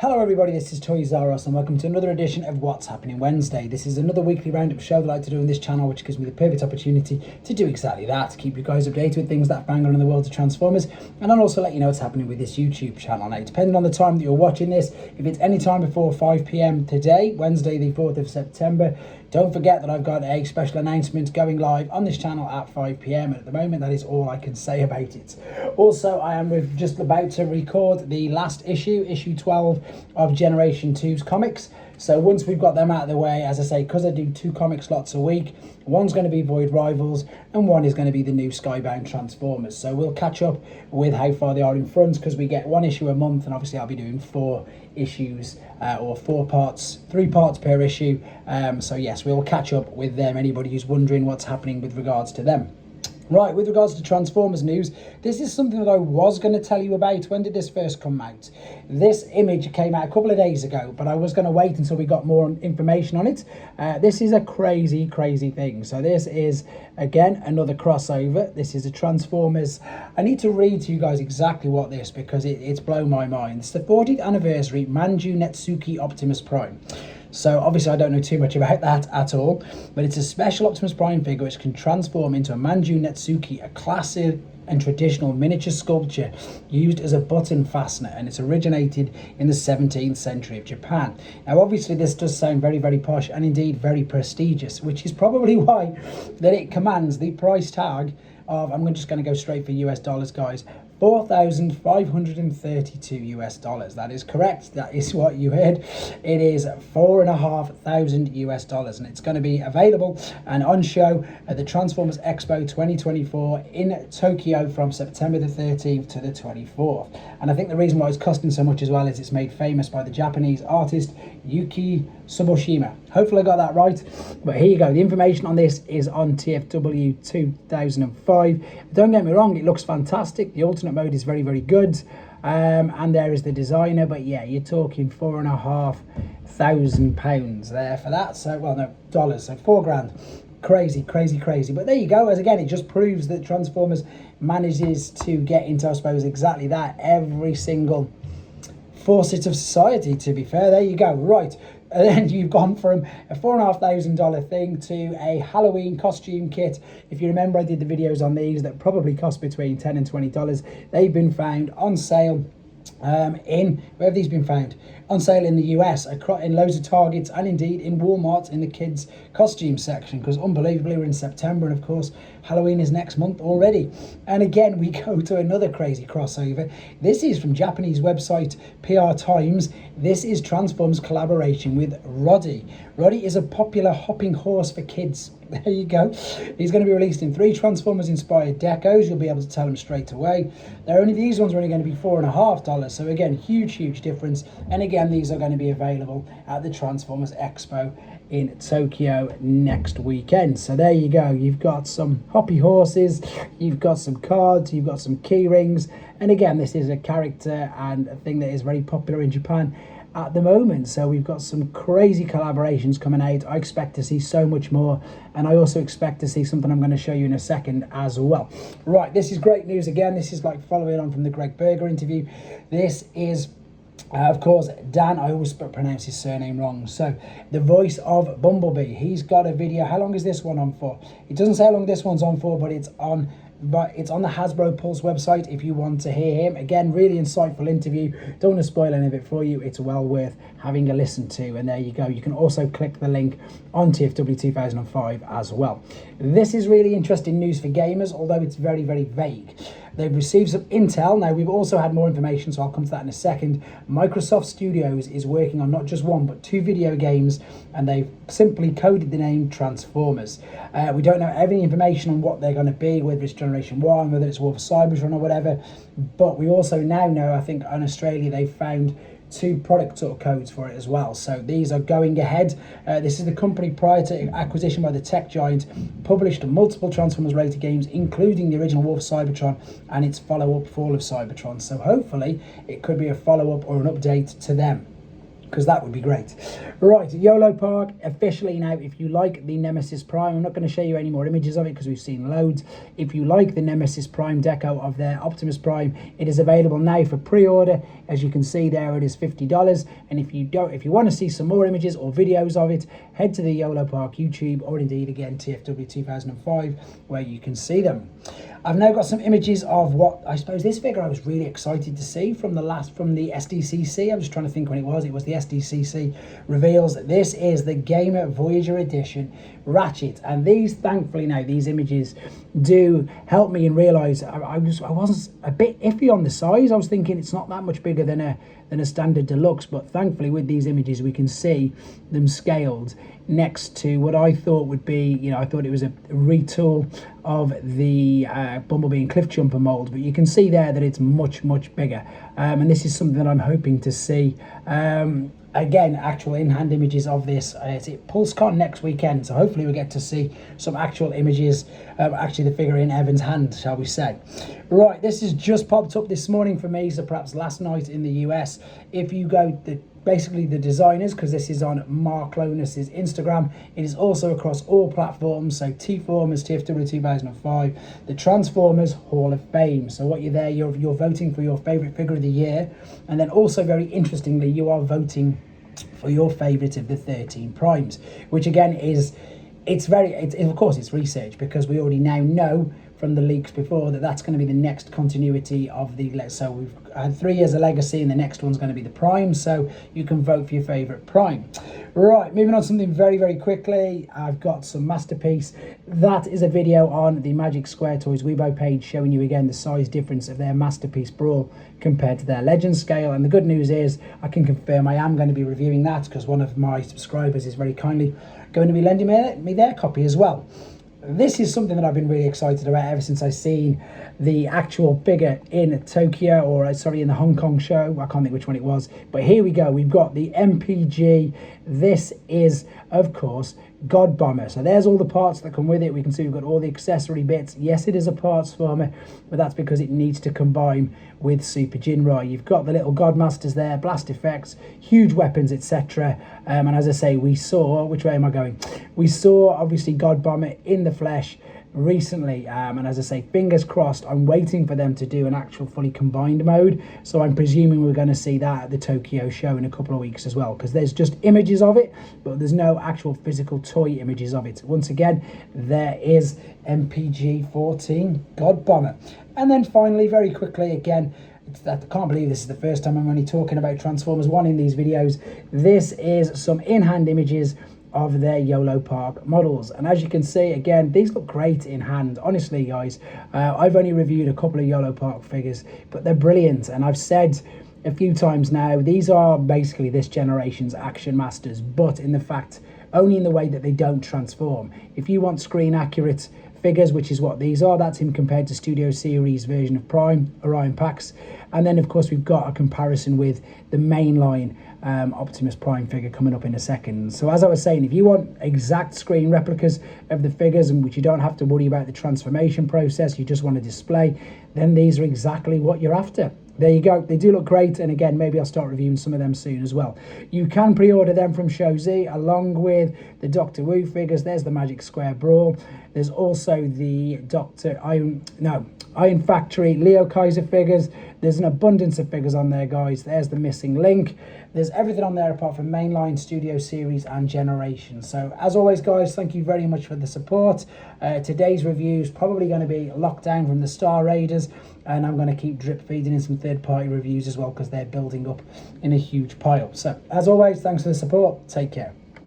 Hello everybody, this is Toy Zaros and welcome to another edition of What's Happening Wednesday. This is another weekly roundup show that I like to do on this channel, which gives me the perfect opportunity to do exactly that, to keep you guys updated with things that bang on in the world of Transformers, and I'll also let you know what's happening with this YouTube channel. Now, depending on the time that you're watching this, if it's any time before 5 PM today, Wednesday the 4th of September, don't forget that I've got a special announcement going live on this channel at 5 PM. At the moment, that is all I can say about it. Also, I am just about to record the last issue 12 of Generation 2's comics. So once we've got them out of the way, as I say, because I do 2 comic slots a week, one's going to be Void Rivals and one is going to be the new Skybound Transformers. So we'll catch up with how far they are in front, because we get 1 issue a month, and obviously I'll be doing 4 issues or 4 parts, 3 parts per issue. So yes, we'll catch up with them, anybody who's wondering what's happening with regards to them. Right, with regards to Transformers news, this is something that I was going to tell you about. When did this first come out? This image came out a couple of days ago, but I was going to wait until we got more information on it. This is a crazy thing. So this is, again, another crossover. This is a Transformers. I need to read to you guys exactly what this, because it's blown my mind. It's the 40th anniversary Manju Netsuki Optimus Prime. So obviously I don't know too much about that at all, but it's a special Optimus Prime figure which can transform into a Manju Netsuki, a classic and traditional miniature sculpture used as a button fastener, and it's originated in the 17th century of Japan. Now obviously this does sound very posh and indeed very prestigious, which is probably why that it commands the price tag of, I'm just going to go straight for US dollars, guys, $4,532. That is correct. That is what you heard. It is $4,500 and it's going to be available and on show at the Transformers Expo 2024 in Tokyo from September the 13th to the 24th. And I think the reason why it's costing so much as well is it's made famous by the Japanese artist Yuki Tsuboshima. Hopefully I got that right, but here you go. The information on this is on TFW 2005. Don't get me wrong, it looks fantastic. The alternate mode is very good, and there is the designer, but yeah, you're talking £4,500 there for that. So, well, no, dollars, so $4,000. Crazy, but there you go. As again, it just proves that Transformers manages to get into, I suppose, exactly that every single facet of society, to be fair. There you go. Right, and then you've gone from a $4,500 thing to a Halloween costume kit. If you remember, I did the videos on these that probably cost between $10 and $20. They've been found on sale where have these been found? On sale in the US, in loads of Targets, and indeed in Walmart in the kids costume section, because unbelievably we're in September, and of course Halloween is next month already. And again, we go to another crazy crossover. This is from Japanese website PR Times. This is Transformers collaboration with Roddy. Roddy is a popular hopping horse for kids. There you go. He's going to be released in 3 Transformers inspired decos. You'll be able to tell them straight away. These ones are only going to be $4,500. So again, huge difference. And again, these are going to be available at the Transformers Expo in Tokyo next weekend. So there you go. You've got some hoppy horses, you've got some cards, you've got some key rings. And again, this is a character and a thing that is very popular in Japan at the moment. So we've got some crazy collaborations coming out. I expect to see so much more, and I also expect to see something I'm going to show you in a second as well. Right, this is great news again. This is like following on from the Greg Berger interview. This is of course, Dan, I always pronounce his surname wrong. So, the voice of Bumblebee. He's got a video. How long is this one on for? It doesn't say how long this one's on for, but it's on the Hasbro Pulse website if you want to hear him. Again, really insightful interview. Don't want to spoil any of it for you. It's well worth having a listen to. And there you go. You can also click the link on TFW 2005 as well. This is really interesting news for gamers, although it's very vague. They've received some intel. Now, we've also had more information, so I'll come to that in a second. Microsoft Studios is working on not just 1, but 2 video games, and they've simply coded the name Transformers. We don't know any information on what they're going to be, whether it's Generation 1, whether it's War for Cybertron or whatever, but we also now know, I think, in Australia, they've found 2 product sort of codes for it as well. So these are going ahead. This is the company prior to acquisition by the tech giant, published multiple Transformers related games, including the original War for Cybertron and its follow-up Fall of Cybertron. So hopefully it could be a follow-up or an update to them. because that would be great. Right, YOLO Park officially now. If you like the Nemesis Prime, I'm not going to show you any more images of it because we've seen loads. If you like the Nemesis Prime deco of their Optimus Prime, it is available now for pre-order. As you can see there, it is $50. And if you want to see some more images or videos of it, head to the YOLO Park YouTube, or indeed again TFW 2005, where you can see them. I've now got some images of what I suppose this figure I was really excited to see from the SDCC. I'm just trying to think when it was. It was the SDCC reveals. This is the Gamer Voyager Edition Ratchet, and these, thankfully now, these images do help me and realise I was a bit iffy on the size. I was thinking it's not that much bigger than a standard deluxe, but thankfully with these images we can see them scaled next to what I thought would be, I thought it was a retool of the Bumblebee and Cliffjumper mold, but you can see there that it's much bigger, and this is something that I'm hoping to see. Again, actual in-hand images of this. It's at PulseCon next weekend, so hopefully we get to see some actual images, actually the figure in Evan's hand, shall we say. Right, this has just popped up this morning for me, so perhaps last night in the US. If you go basically the designers, because this is on Mark Lonus's Instagram, it is also across all platforms, so T-Formers, TFW 2005, the Transformers Hall of Fame. So what you're voting for your favourite figure of the year, and then also very interestingly you are voting for your favourite of the 13 primes, which again is, of course it's research, because we already now know from the leaks before that that's going to be the next continuity of the, so we've had 3 years of legacy and the next one's going to be the prime, so you can vote for your favourite prime. Right, moving on to something very quickly. I've got some Masterpiece. That is a video on the Magic Square Toys Weibo page showing you again the size difference of their Masterpiece Brawl compared to their Legend scale, and the good news is I can confirm I am going to be reviewing that because one of my subscribers is very kindly going to be lending me their copy as well. This is something that I've been really excited about ever since I've seen the actual figure in Tokyo, or sorry, in the Hong Kong show. I can't think which one it was, but here we go. We've got the MPG. This is, of course, God Bomber. So there's all the parts that come with it. We can see we've got all the accessory bits. Yes, it is a parts former, but that's because it needs to combine with Super Jinrai. You've got the little God Masters there, blast effects, huge weapons, etc. And as I say, we saw, which way am I going? We saw obviously God Bomber in the flesh recently, and as I say, fingers crossed, I'm waiting for them to do an actual fully combined mode, so I'm presuming we're going to see that at the Tokyo show in a couple of weeks as well, because there's just images of it, but there's no actual physical toy images of it. Once again, there is MPG 14 God Bomber. And then finally, very quickly, again, I can't believe this is the first time I'm only talking about Transformers 1 in these videos. This is some in-hand images of their YOLO Park models, and as you can see, again, these look great in hand. Honestly guys, I've only reviewed a couple of YOLO Park figures, but they're brilliant, and I've said a few times now, these are basically this generation's Action Masters, but in the fact, only in the way that they don't transform. If you want screen accurate figures, which is what these are, that's him compared to Studio Series version of Prime, Orion Pax. And then of course we've got a comparison with the mainline Optimus Prime figure coming up in a second. So as I was saying, if you want exact screen replicas of the figures, and which you don't have to worry about the transformation process, you just want to display, then these are exactly what you're after. There you go. They do look great, and again, maybe I'll start reviewing some of them soon as well. You can pre-order them from Show Z along with the Doctor Wu figures. There's the Magic Square Brawl. There's also the Iron Factory Leo Kaiser figures. There's an abundance of figures on there, guys. There's the missing link. There's everything on there apart from mainline, Studio Series and Generation. So as always, guys, thank you very much for the support. Today's review is probably going to be locked down from the Star Raiders, and I'm going to keep drip feeding in some third-party reviews as well, because they're building up in a huge pile. So as always, thanks for the support. Take care.